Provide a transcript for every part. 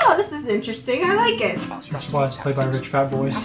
Oh, this is interesting. I like it. That's why it's played by rich fat boys.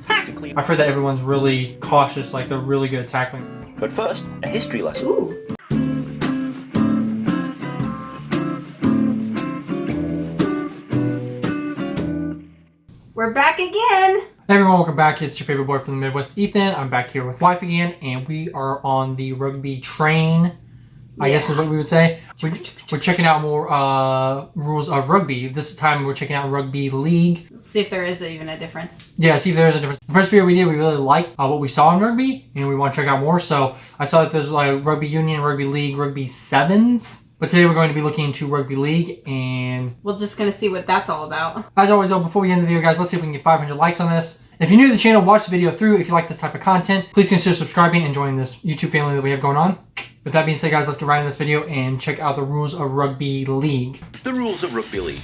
I've heard that everyone's really cautious, like they're really good at tackling. But first, a history lesson. Ooh. We're back again. Hey everyone, welcome back. It's your favorite boy from the Midwest, Ethan. I'm back here with wife again, and we are on the rugby train, I guess is what we would say. We're checking out more rules of rugby. This time we're checking out Rugby League. Let's see if there is even a difference. Yeah, see if there is a difference. The first video we did, we really liked what we saw in rugby, and we want to check out more. So I saw that there's like Rugby Union, Rugby League, Rugby Sevens. But today we're going to be looking into Rugby League, and we're just going to see what that's all about. As always though, before we end the video guys, let's see if we can get 500 likes on this. If you're new to the channel, watch the video through. If you like this type of content, please consider subscribing and joining this YouTube family that we have going on. With that being said guys, let's get right into this video and check out the rules of Rugby League. The rules of Rugby League.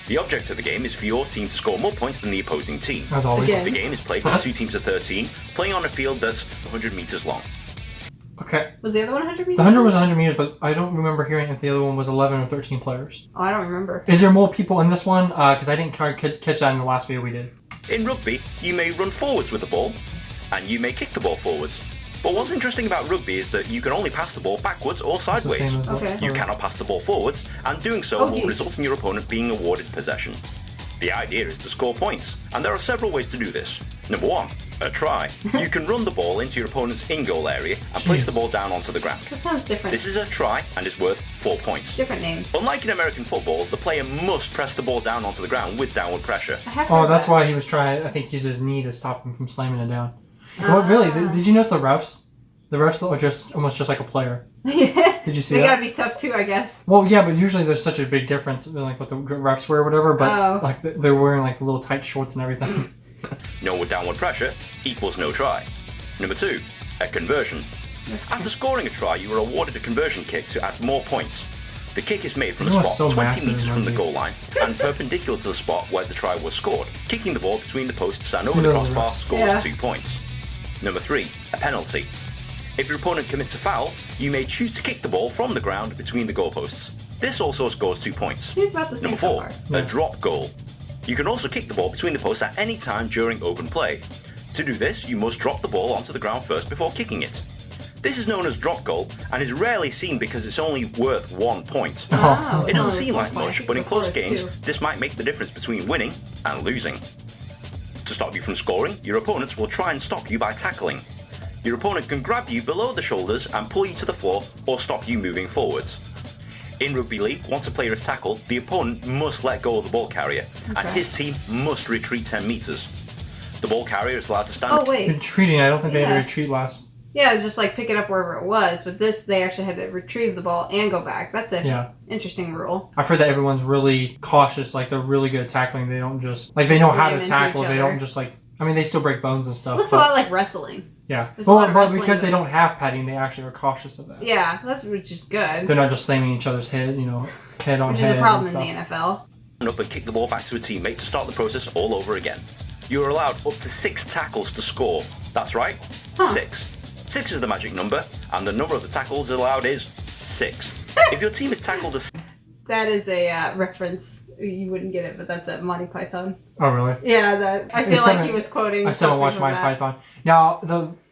The object of the game is for your team to score more points than the opposing team. As always. Again. The game is played by two teams of 13, playing on a field that's 100 meters long. Okay. Was the other one 100 meters? The 100 was 100 meters, but I don't remember hearing if the other one was 11 or 13 players. Oh, I don't remember. Is there more people in this one? Because I didn't catch that in the last video we did. In rugby, you may run forwards with the ball, and you may kick the ball forwards. But what's interesting about rugby is that you can only pass the ball backwards or sideways. Okay. You cannot pass the ball forwards, and doing so will result in your opponent being awarded possession. The idea is to score points, and there are several ways to do this. Number one, a try. You can run the ball into your opponent's in-goal area and place the ball down onto the ground. That sounds different. This is a try and is worth 4 points. Different names. Unlike in American football, the player must press the ball down onto the ground with downward pressure. Oh, that's why he was trying, I think, use his knee to stop him from slamming it down. Well, really, did you notice the refs? The refs are just almost just like a player. Yeah. Did you see that? They gotta be tough too, I guess. Well, yeah, but usually there's such a big difference, like what the refs wear or whatever, but like they're wearing like little tight shorts and everything. No downward pressure equals no try. Number two, a conversion. After scoring a try, you are awarded a conversion kick to add more points. The kick is made from a spot 20 meters from the goal line and perpendicular to the spot where the try was scored. Kicking the ball between the posts and over the crossbar scores 2 points. Number three, a penalty. If your opponent commits a foul, you may choose to kick the ball from the ground between the goalposts. This also scores 2 points. Seems about the same. Number four, a drop goal. You can also kick the ball between the posts at any time during open play. To do this, you must drop the ball onto the ground first before kicking it. This is known as drop goal and is rarely seen because it's only worth 1 point. Oh, it doesn't seem like much, but in close games, this might make the difference between winning and losing. To stop you from scoring, your opponents will try and stop you by tackling. Your opponent can grab you below the shoulders and pull you to the floor or stop you moving forwards. In Rugby League, once a player is tackled, the opponent must let go of the ball carrier, and his team must retreat 10 meters. The ball carrier is allowed to stand. Oh, wait. Retreating, I don't think they had to retreat last. Yeah, it was just like pick it up wherever it was, but this, they actually had to retrieve the ball and go back. That's an interesting rule. I've heard that everyone's really cautious, like they're really good at tackling. They don't just, like they know how to tackle, they don't just like, I mean, they still break bones and stuff. Looks a lot like wrestling. Yeah. Well, but because they don't have padding, they actually are cautious of that. Yeah, that's which is good. They're not just slamming each other's head, you know, head on head. Which is a problem in the NFL. Up and kick the ball back to a teammate to start the process all over again. You are allowed up to 6 tackles to score. That's right, 6. 6 is the magic number, and the number of the tackles allowed is 6. If your team is tackled a... That is a reference. You wouldn't get it, but that's a Monty Python. Oh, really? Yeah, that I feel like he was quoting. I still haven't watched Monty Python. Now,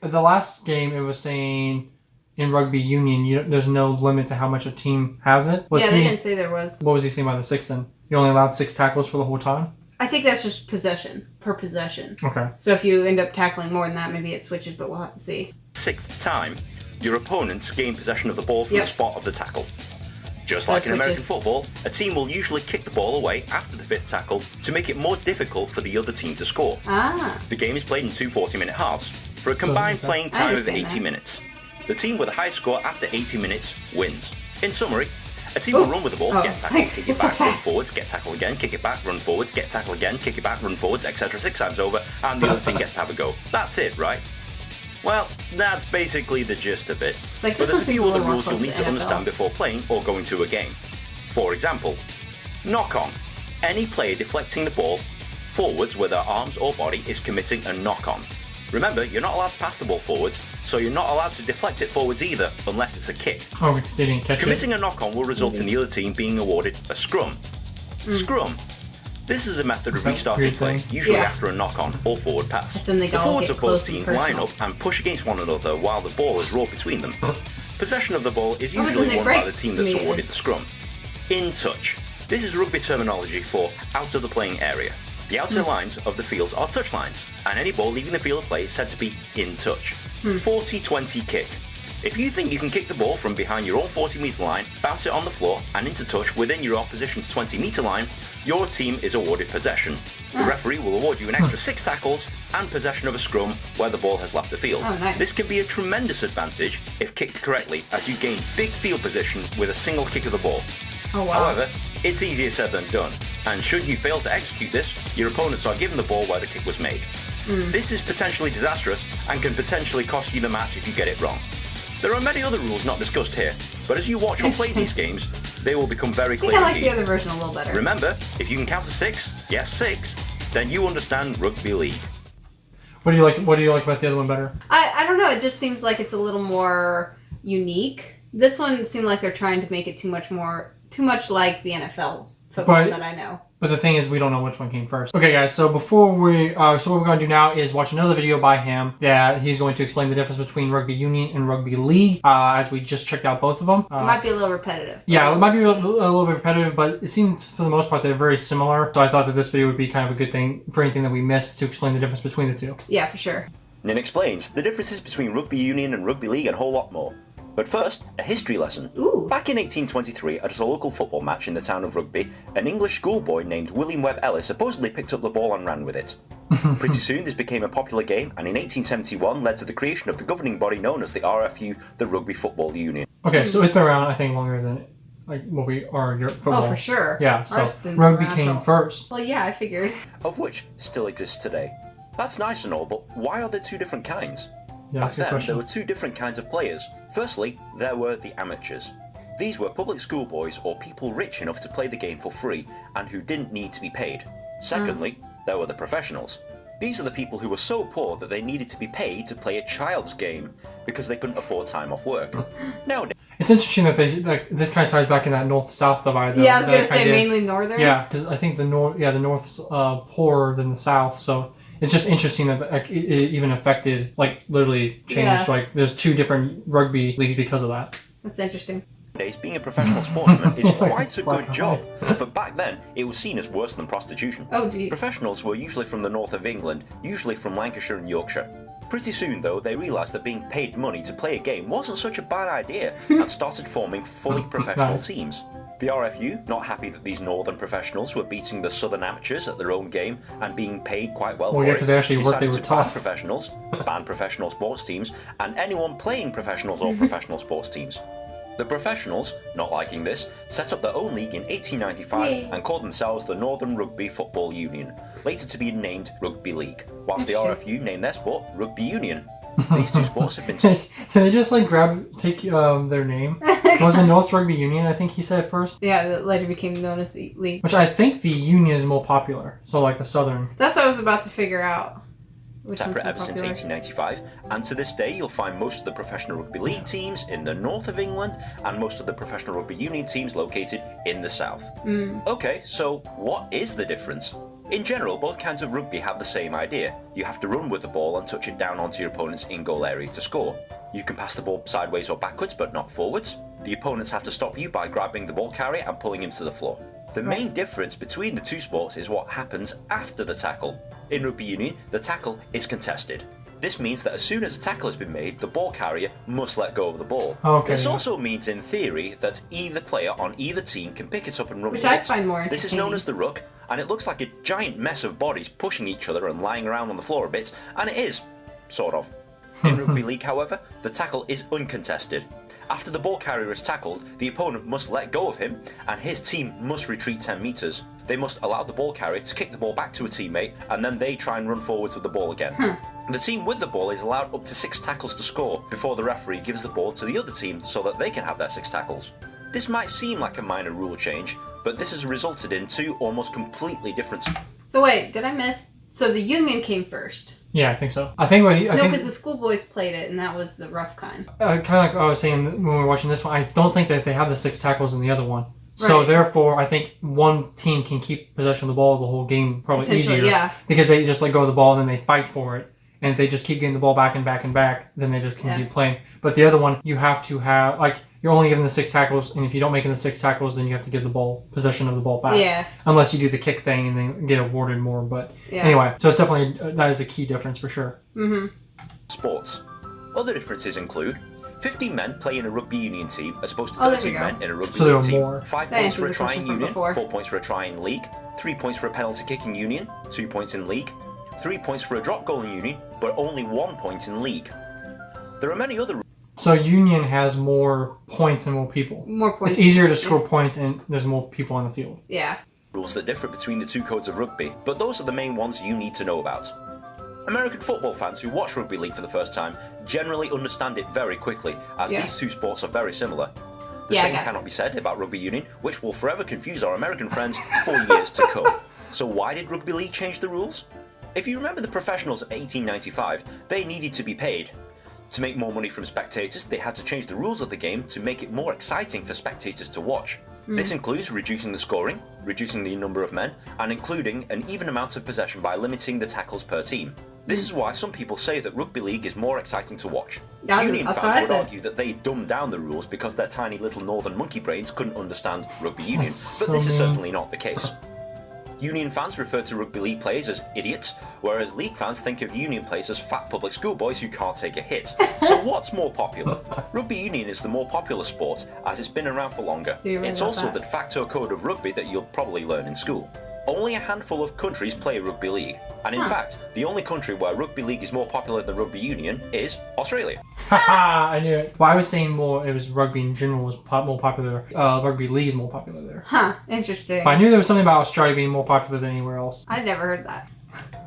the last game, it was saying in Rugby Union, there's no limit to how much a team has it. They didn't say there was. What was he saying by the 6 then? You only allowed 6 tackles for the whole time? I think that's just possession, per possession. Okay. So if you end up tackling more than that, maybe it switches, but we'll have to see. 6th time, your opponents gain possession of the ball from the spot of the tackle. Just like in American football, a team will usually kick the ball away after the 5th tackle to make it more difficult for the other team to score. The game is played in 2 40-minute halves for a combined playing time of 80 minutes. The team with the highest score after 80 minutes wins. In summary, a team will run with the ball, get tackled, kick it back, run forwards, get tackled again, kick it back, run forwards, get tackled again, kick it back, run forwards, etc. 6 times over, and the other team gets to have a go. That's it, right? Well, that's basically the gist of it. Like, but there's a few other rules you'll need to understand before playing or going to a game. For example, knock on. Any player deflecting the ball forwards with their arms or body is committing a knock on. Remember, you're not allowed to pass the ball forwards, so you're not allowed to deflect it forwards either, unless it's a kick. Oh, because they didn't catch it. Committing a knock on will result in the other team being awarded a scrum. Scrum. This is a method of restarting play, usually after a knock-on or forward pass. That's when they the all forwards get of both close and teams personal. line up and push against one another while the ball is rolled between them. Possession of the ball is Oh, but usually then they won by break the team that's immediately. awarded the scrum. In touch. This is rugby terminology for out of the playing area. The outer lines of the fields are touch lines, and any ball leaving the field of play is said to be in touch. 40-20 kick. If you think you can kick the ball from behind your own 40-metre line, bounce it on the floor, and into touch within your opposition's 20-metre line, your team is awarded possession. The referee will award you an extra 6 tackles and possession of a scrum where the ball has left the field. Oh, nice. This can be a tremendous advantage if kicked correctly, as you gain big field position with a single kick of the ball. Oh, wow. However, it's easier said than done, and should you fail to execute this, your opponents are given the ball where the kick was made. This is potentially disastrous and can potentially cost you the match if you get it wrong. There are many other rules not discussed here, but as you watch or play these games, they will become very I think clear I like to the you. other version a little better. Remember, if you can count to 6, yes 6, then you understand rugby league. What do you like? What do you like about the other one better? I don't know. It just seems like it's a little more unique. This one seemed like they're trying to make it too much like the NFL football that I know. But the thing is, we don't know which one came first. Okay, guys. So before we, so what we're going to do now is watch another video by him that he's going to explain the difference between rugby union and rugby league. As we just checked out both of them. It might be a little repetitive. Yeah, it might be a little bit repetitive, but it seems for the most part they're very similar. So I thought that this video would be kind of a good thing for anything that we missed to explain the difference between the two. Yeah, for sure. Nin explains the differences between rugby union and rugby league and a whole lot more. But first, a history lesson. Ooh. Back in 1823, at a local football match in the town of Rugby, an English schoolboy named William Webb Ellis supposedly picked up the ball and ran with it. Pretty soon this became a popular game, and in 1871 led to the creation of the governing body known as the RFU, the Rugby Football Union. Okay, so it's been around, I think, longer than like what we are your football. Oh, for sure. Yeah, so Ours didn't rugby run came until- first. Well, yeah, I figured. Of which still exists today. That's nice and all, but why are there two different kinds? Yeah, Back that's a good then, question. there were two different kinds of players. Firstly, there were the amateurs. These were public schoolboys or people rich enough to play the game for free and who didn't need to be paid. Secondly, there were the professionals. These are the people who were so poor that they needed to be paid to play a child's game because they couldn't afford time off work. Nowadays, It's interesting that they like this kind of ties back in that north-south divide. Though, Yeah, I was that gonna say kinda- mainly northern. Yeah, because I think the north's poorer than the south, so it's just interesting that like, it even affected, like literally changed. Yeah. Like there's two different rugby leagues because of that. That's interesting. being a professional sportsman is It's like quite a black good job, but back then it was seen as worse than prostitution. Oh, geez. Professionals were usually from the north of England, usually from Lancashire and Yorkshire. Pretty soon, though, they realised that being paid money to play a game wasn't such a bad idea and started forming fully professional Nice. teams. The RFU, not happy that these northern professionals were beating the southern amateurs at their own game and being paid quite well Well, for yeah, it, 'cause they actually worked, they decided were to ban tough. professionals, ban professional sports teams, and anyone playing professionals or professional sports teams. The professionals, not liking this, set up their own league in 1895 Yay. and called themselves the Northern Rugby Football Union, later to be named Rugby League, whilst the Interesting. RFU named their sport Rugby Union. These two sports have been... Did they just like take their name? Was it North Rugby Union? I think he said first. Yeah, that later became known as the league. Which I think the Union is more popular. So like the Southern. That's what I was about to figure out. Which one's separate more ever since popular. 1895, and to this day you'll find most of the professional rugby league teams in the north of England and most of the professional rugby union teams located in the south. Okay, so what is the difference? In general, both kinds of rugby have the same idea. You have to run with the ball and touch it down onto your opponent's in-goal area to score. You can pass the ball sideways or backwards, but not forwards. The opponents have to stop you by grabbing the ball carrier and pulling him to the floor. The main difference between the two sports is what happens after the tackle. In rugby union, the tackle is contested. This means that as soon as a tackle has been made, the ball carrier must let go of the ball. Okay, This yeah. also means, in theory, that either player on either team can pick it up and run Which with I it. find more This is known entertaining. as the ruck, and it looks like a giant mess of bodies pushing each other and lying around on the floor a bit, and it is, sort of. In rugby league, however, the tackle is uncontested. After the ball carrier is tackled, the opponent must let go of him, and his team must retreat 10 metres. They must allow the ball carrier to kick the ball back to a teammate, and then they try and run forwards with the ball again. The team with the ball is allowed up to 6 tackles to score before the referee gives the ball to the other team so that they can have their 6 tackles. This might seem like a minor rule change, but this has resulted in two almost completely different... So wait, did I miss? So the Union came first. Yeah, I think so. I think what he, I No, think because the schoolboys played it, and that was the rough kind. kind of like I was saying when we were watching this one. I don't think that they have the 6 tackles in the other one. So Right. therefore, I think one team can keep possession of the ball the whole game probably easier. Yeah. Because they just let go of the ball and then they fight for it. And if they just keep getting the ball back and back and back, then they just can keep playing. But the other one, you have to have, like, you're only given the 6 tackles, and if you don't make it the 6 tackles, then you have to give the ball, possession of the ball back. Yeah. Unless you do the kick thing and then get awarded more. But Yeah. anyway, so it's definitely, that is a key difference for sure. Mm-hmm. Sports. Other differences include 15 men play in a rugby union team as opposed to Oh, there 13 we go. men in a rugby So there league are team. more. 5 That points for a answers the question trying from union, before. 4 points for a trying league, 3 points for a penalty kicking union, 2 points in league, 3 points for a drop goal in union, but only 1 point in league. There are many other So Union has more points and more people. More points. It's easier to score points and there's more people on the field. Yeah. rules that differ between the two codes of rugby, but those are the main ones you need to know about. American football fans who watch rugby league for the first time generally understand it very quickly, as these two sports are very similar. The same cannot be said about rugby union, which will forever confuse our American friends for years to come. So why did rugby league change the rules? If you remember the professionals of 1895, they needed to be paid. To make more money from spectators, they had to change the rules of the game to make it more exciting for spectators to watch. This includes reducing the scoring, reducing the number of men, and including an even amount of possession by limiting the tackles per team. This is why some people say that rugby league is more exciting to watch. Union fans would argue that they dumbed down the rules because their tiny little northern monkey brains couldn't understand rugby union, but this is certainly not the case. Union fans refer to rugby league players as idiots, whereas league fans think of union players as fat public schoolboys who can't take a hit. So what's more popular? Rugby union is the more popular sport as it's been around for longer. So it's also the de facto code of rugby that you'll probably learn in school. Only a handful of countries play rugby league, and in fact, the only country where rugby league is more popular than rugby union is Australia. Haha, I knew it. Well, I was saying more, it was rugby in general was more popular. Rugby league is more popular there. Huh, interesting. But I knew there was something about Australia being more popular than anywhere else. I'd never heard that.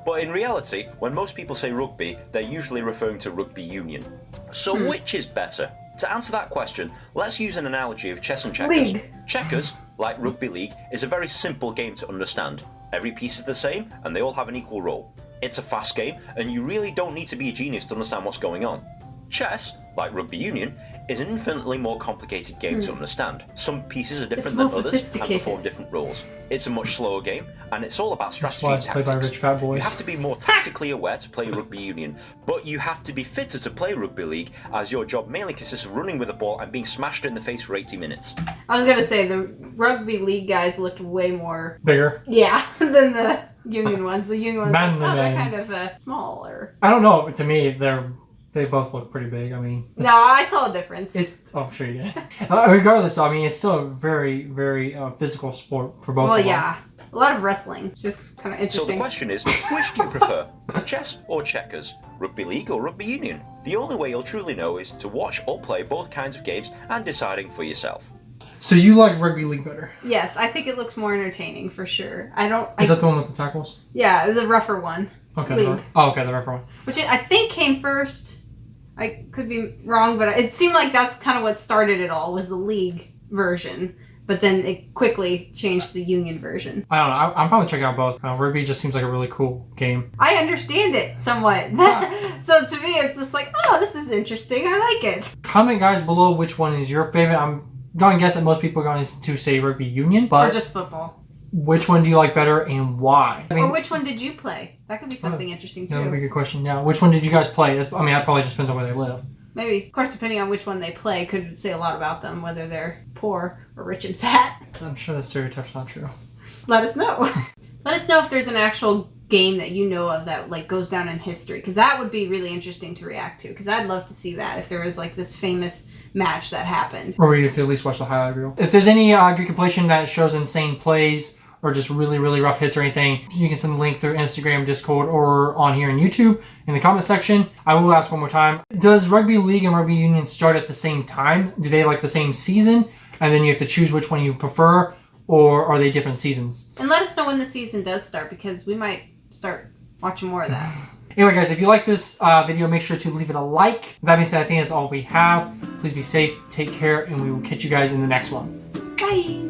But in reality, when most people say rugby, they're usually referring to rugby union. So which is better? To answer that question, let's use an analogy of chess and checkers. League. Checkers, like rugby league, is a very simple game to understand. Every piece is the same, and they all have an equal role. It's a fast game, and you really don't need to be a genius to understand what's going on. Chess, like rugby union, is an infinitely more complicated game to understand. Some pieces are different than others and perform different roles. It's a much slower game, and it's all about strategy and That's why it's played by tactics. rich fat boys. You have to be more tactically aware to play rugby union, but you have to be fitter to play rugby league, as your job mainly consists of running with a ball and being smashed in the face for 80 minutes. I was gonna say the rugby league guys looked way more Bigger. than the union ones. The union ones, Man, they're man. kind of smaller. I don't know. To me, they both look pretty big. I mean, No, I saw a difference. I'm sure you did. Regardless, I mean, it's still a very, very physical sport for both. Well, of them. yeah, a lot of wrestling. It's just kind of So the interesting. question is, which do you prefer? Chess or checkers? Rugby league or rugby union? The only way you'll truly know is to watch or play both kinds of games and deciding for yourself. So you like rugby league better? Yes, I think it looks more entertaining for sure. Is that the one with the tackles? Yeah, the rougher one. Okay. League. Okay, the rougher one. Which I think came first. I could be wrong, but it seemed like that's kind of what started it all, was the league version. But then it quickly changed to the union version. I don't know. I'm fine with checking out both. Rugby just seems like a really cool game. I understand it somewhat. So to me, it's just like, oh, this is interesting. I like it. Comment, guys, below which one is your favorite. I'm going to guess that most people are going to say rugby union, but Or just football. which one do you like better and why? I mean, Or which one did you play? That could be something interesting too. that would be a good question. Yeah, which one did you guys play? I mean, that probably just depends on where they live. Maybe. Of course, depending on which one they play, could say a lot about them, whether they're poor or rich and fat. I'm sure that stereotype's not true. Let us know. Let us know if there's an actual game that you know of that like goes down in history, because that would be really interesting to react to, because I'd love to see that if there was like this famous match that happened. Or you could at least watch the highlight reel. If there's any good compilation that shows insane plays or just really, really rough hits or anything, you can send the link through Instagram, Discord, or on here on YouTube in the comment section. I will ask one more time. Does Rugby League and Rugby Union start at the same time? Do they like the same season? And then you have to choose which one you prefer, or are they different seasons? And let us know when the season does start, because we might start watching more of that. Anyway, guys, if you like this video, make sure to leave it a like. With that being said, I think that's all we have. Please be safe, take care, and we will catch you guys in the next one. Bye!